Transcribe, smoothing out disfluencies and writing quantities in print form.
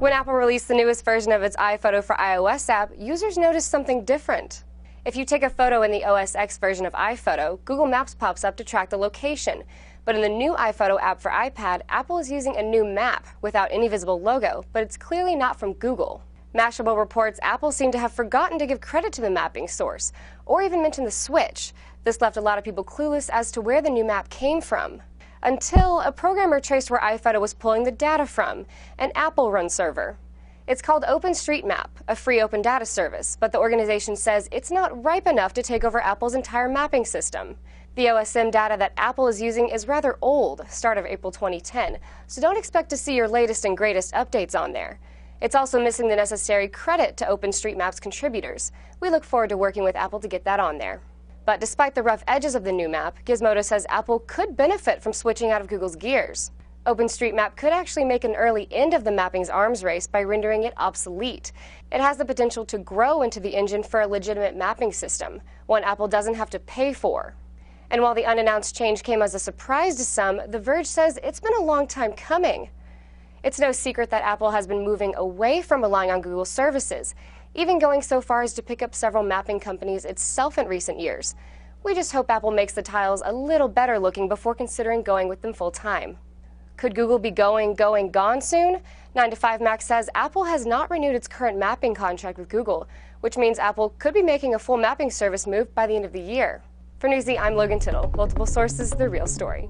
When Apple released the newest version of its iPhoto for iOS app, users noticed something different. If you take a photo in the OS X version of iPhoto, Google Maps pops up to track the location. But in the new iPhoto app for iPad, Apple is using a new map without any visible logo, but it's clearly not from Google. Mashable reports Apple seemed to have forgotten to give credit to the mapping source, or even mention the switch. This left a lot of people clueless as to where the new map came from. Until a programmer traced where iPhoto was pulling the data from, an Apple-run server. It's called OpenStreetMap, a free open data service, but the organization says it's not ripe enough to take over Apple's entire mapping system. The OSM data that Apple is using is rather old, start of April 2010, so don't expect to see your latest and greatest updates on there. It's also missing the necessary credit to OpenStreetMap's contributors. We look forward to working with Apple to get that on there. But despite the rough edges of the new map, Gizmodo says Apple could benefit from switching out of Google's gears. OpenStreetMap could actually make an early end of the mapping's arms race by rendering it obsolete. It has the potential to grow into the engine for a legitimate mapping system, one Apple doesn't have to pay for. And while the unannounced change came as a surprise to some, The Verge says it's been a long time coming. It's no secret that Apple has been moving away from relying on Google's services, even going so far as to pick up several mapping companies itself in recent years. We just hope Apple makes the tiles a little better looking before considering going with them full time. Could Google be gone soon? 9to5Mac says Apple has not renewed its current mapping contract with Google, which means Apple could be making a full mapping service move by the end of the year. For Newsy, I'm Logan Tittle. Multiple sources, the real story.